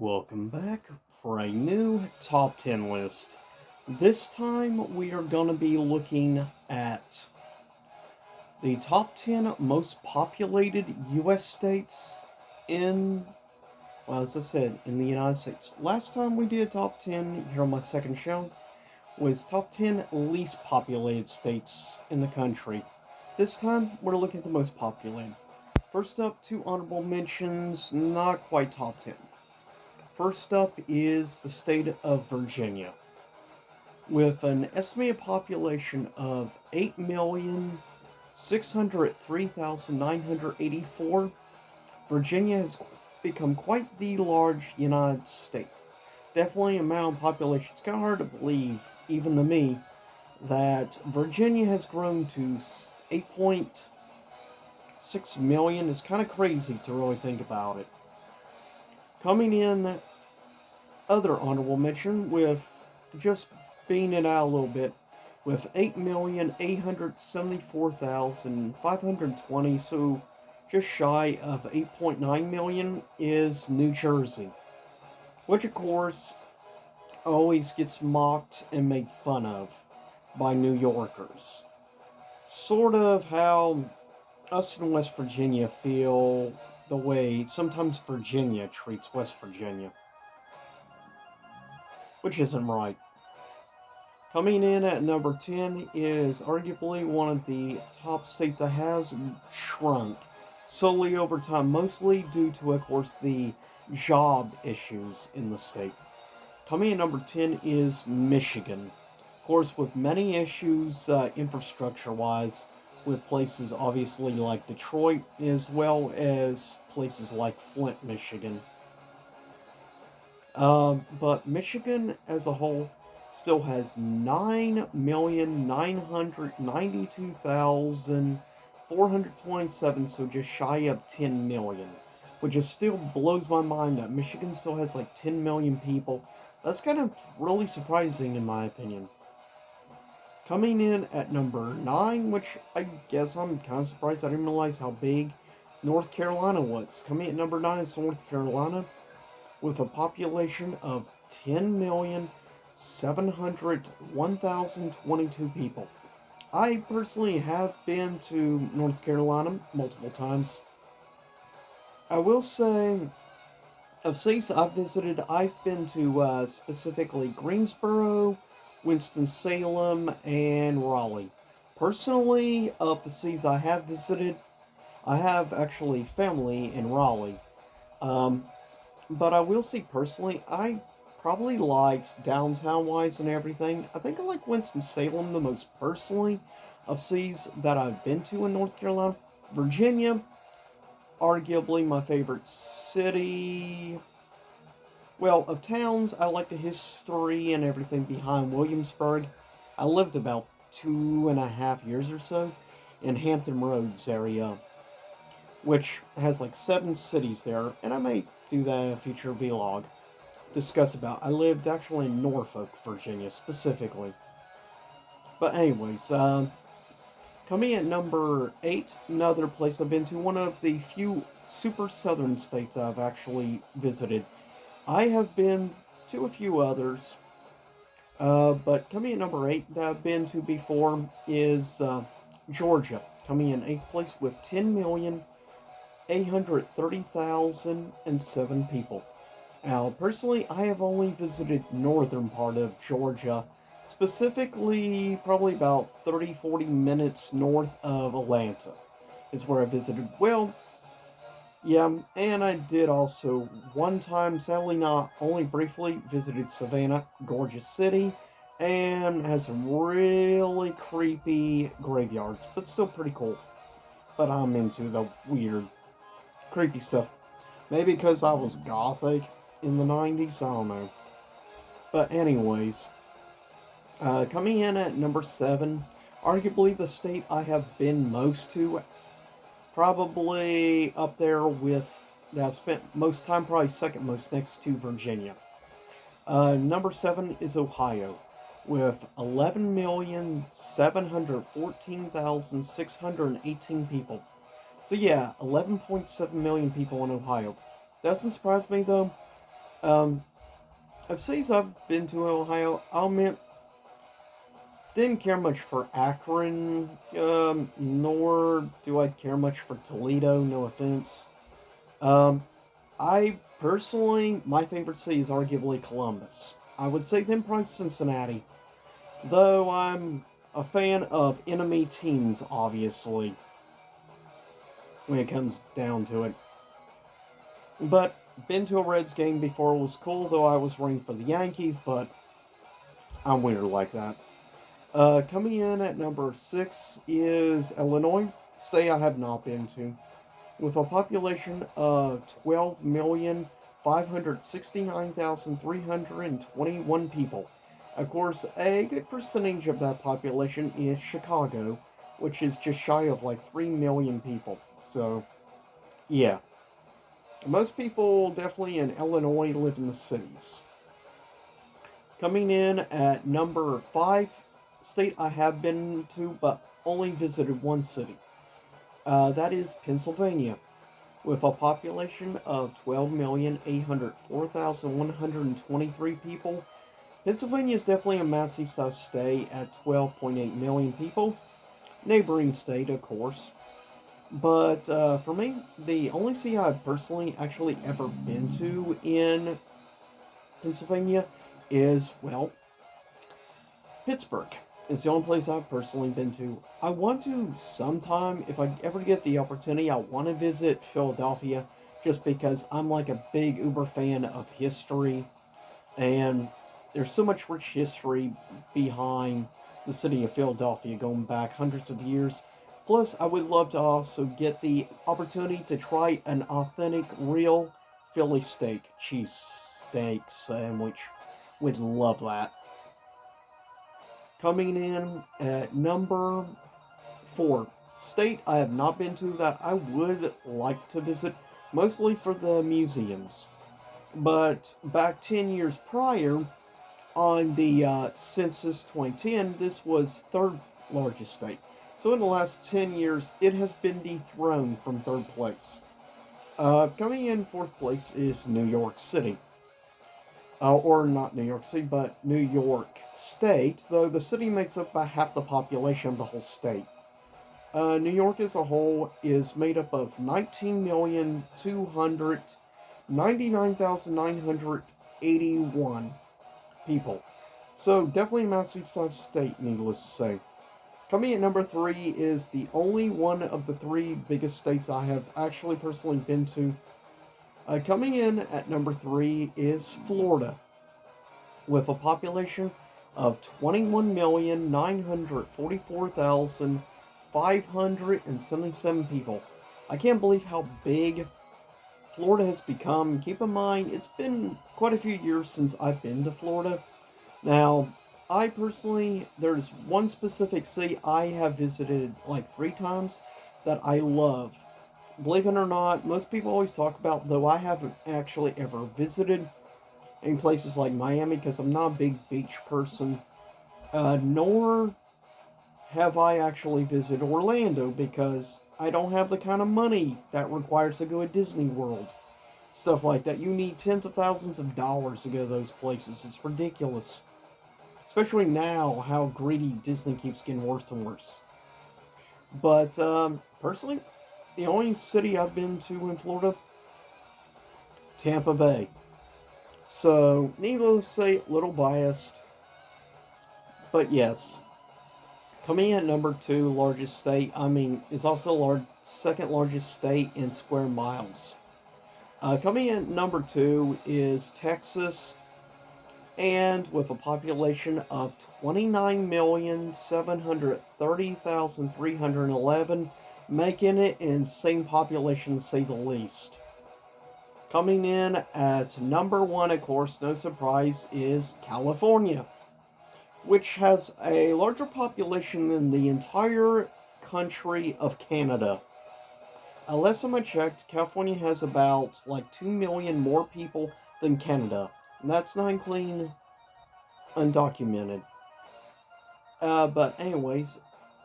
Welcome back for a new top 10 list. This time we are going to be looking at the top 10 most populated U.S. states in, well, as I said, in the United States. Last time we did top 10 here on my second show was top 10 least populated states in the country. This time we're looking at the most populated. First up, two honorable mentions, not quite top 10. First up is the state of Virginia. With an estimated population of 8,603,984, Virginia has become quite the large United State. Definitely a mountain population. It's kind of hard to believe, even to me, that Virginia has grown to 8.6 million. It's kind of crazy to really think about it. Coming in, other honorable mention with just being it out a little bit, with 8,874,520, so just shy of 8.9 million, is New Jersey, which of course always gets mocked and made fun of by New Yorkers. Sort of how us in West Virginia feel the way sometimes Virginia treats West Virginia, which isn't right. Coming in at number 10 is arguably one of the top states that has shrunk solely over time, mostly due to, of course, the job issues in the state. Coming in number 10 is Michigan. Of course, with many issues infrastructure wise, with places obviously like Detroit, as well as places like Flint, Michigan. But Michigan as a whole still has 9,992,427, so just shy of 10 million, which is still blows my mind that Michigan still has like 10 million people. That's kind of really surprising in my opinion. Coming in at number 9, which I guess I'm kind of surprised, I didn't realize how big North Carolina was. Coming at number 9 is North Carolina with a population of 10,701,022 people. I personally have been to North Carolina multiple times. I will say, of cities I've visited, I've been to specifically Greensboro, Winston-Salem, and Raleigh. Personally, of the cities I have visited, I have actually family in Raleigh. Um, but I will say personally, I probably liked downtown wise and everything. I think I like Winston-Salem the most personally of cities that I've been to in North Carolina. Virginia, arguably my favorite city. Well, of towns, I like the history and everything behind Williamsburg. I lived about 2.5 years or so in Hampton Roads area, which has like 7 cities there, and I may do that in a future vlog. Discuss about. I lived actually in Norfolk, Virginia, specifically. But anyways, coming at number 8, another place I've been to, one of the few super southern states I've actually visited. I have been to a few others, but coming at number 8 that I've been to before is Georgia, coming in 8th place with 10,830,007 people. Now, personally, I have only visited northern part of Georgia, specifically probably about 30-40 minutes north of Atlanta is where I visited. Well, yeah, and I did also one time, sadly not, only briefly visited Savannah, gorgeous city, and has some really creepy graveyards, but still pretty cool. But I'm into the weird, creepy stuff. Maybe because I was gothic in the 90s, I don't know. But, anyways, coming in at number 7, arguably the state I have been most to, probably up there with that I've spent most time, probably second most next to Virginia. Number 7 is Ohio, with 11,714,618 people. So yeah, 11.7 million people in Ohio. Doesn't surprise me though. Um, of cities I've been to in Ohio, I'll admit, didn't care much for Akron, nor do I care much for Toledo, no offense. Um, I personally, my favorite city is arguably Columbus. I would say then probably Cincinnati, though I'm a fan of enemy teams, obviously, when it comes down to it. But been to a Reds game before was cool, though I was rooting for the Yankees, but I'm weird like that. Coming in at number 6 is Illinois, state I have not been to. With a population of 12,569,321 people. Of course, a good percentage of that population is Chicago, which is just shy of like 3 million people. So, yeah. Most people definitely in Illinois live in the cities. Coming in at number 5, state I have been to but only visited one city. That is Pennsylvania. With a population of 12,804,123 people, Pennsylvania is definitely a massive sized state at 12.8 million people. Neighboring state, of course. But for me, the only city I've personally actually ever been to in Pennsylvania is, well, Pittsburgh. It's the only place I've personally been to. I want to sometime, if I ever get the opportunity, I want to visit Philadelphia just because I'm like a big uber fan of history and there's so much rich history behind the city of Philadelphia going back hundreds of years. Plus, I would love to also get the opportunity to try an authentic, real Philly cheese steak sandwich. Would love that. Coming in at number 4, state I have not been to that I would like to visit, mostly for the museums. But back 10 years prior, on the census 2010, this was third largest state. So in the last 10 years, it has been dethroned from third place. Coming in fourth place is New York City. Or not New York City, but New York State, though the city makes up about half the population of the whole state. New York as a whole is made up of 19,299,981 people. So definitely a massive sized state, needless to say. Coming at number 3 is the only one of the 3 biggest states I have actually personally been to. Coming in at number 3 is Florida, with a population of 21,944,577 people. I can't believe how big Florida has become. Keep in mind, it's been quite a few years since I've been to Florida. Now, I personally, there's one specific city I have visited like 3 times that I love. Believe it or not, most people always talk about, though I haven't actually ever visited in places like Miami because I'm not a big beach person, nor have I actually visited Orlando because I don't have the kind of money that requires to go to Disney World. Stuff like that. You need tens of thousands of dollars to go to those places. It's ridiculous. Especially now, how greedy Disney keeps getting worse and worse. But personally, the only city I've been to in Florida, Tampa Bay. So, needless to say, a little biased. But yes, coming in at number 2 largest state, is also second largest state in square miles. Coming in at number 2 is Texas, and with a population of 29,730,311, making it an insane population to say the least. Coming in at number 1, of course, no surprise, is California, which has a larger population than the entire country of Canada. Last time I checked, California has about like 2 million more people than Canada. And that's not including undocumented. But anyways,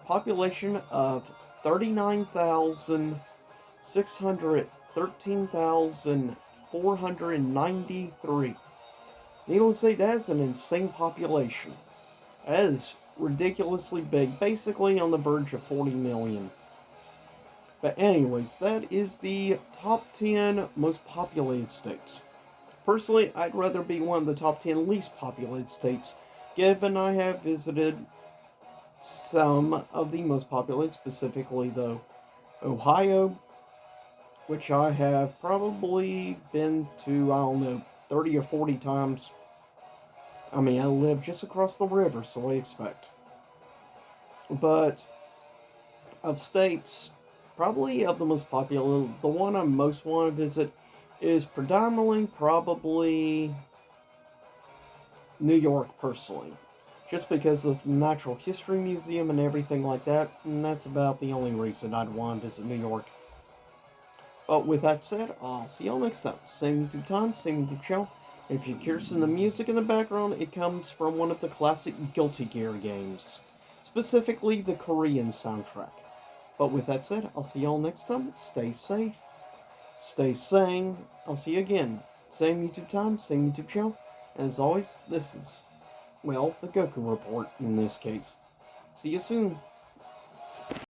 population of 39,613,500 493. Needless to say, that's an insane population. That is ridiculously big, basically on the verge of 40 million. But anyways, that is the top 10 most populated states. Personally, I'd rather be one of the top 10 least populated states, given I have visited some of the most populated, specifically though Ohio, which I have probably been to, I don't know, 30 or 40 times. I mean, I live just across the river, so I expect. But of states, probably of the most popular, the one I most want to visit is predominantly probably New York, personally. Just because of the Natural History Museum and everything like that, and that's about the only reason I'd want to visit New York. But with that said, I'll see y'all next time. Same YouTube time, same YouTube channel. If you're curious in the music in the background, it comes from one of the classic Guilty Gear games. Specifically, the Korean soundtrack. But with that said, I'll see y'all next time. Stay safe. Stay sane. I'll see you again. Same YouTube time, same YouTube channel. And as always, this is, well, the Goku Report in this case. See you soon.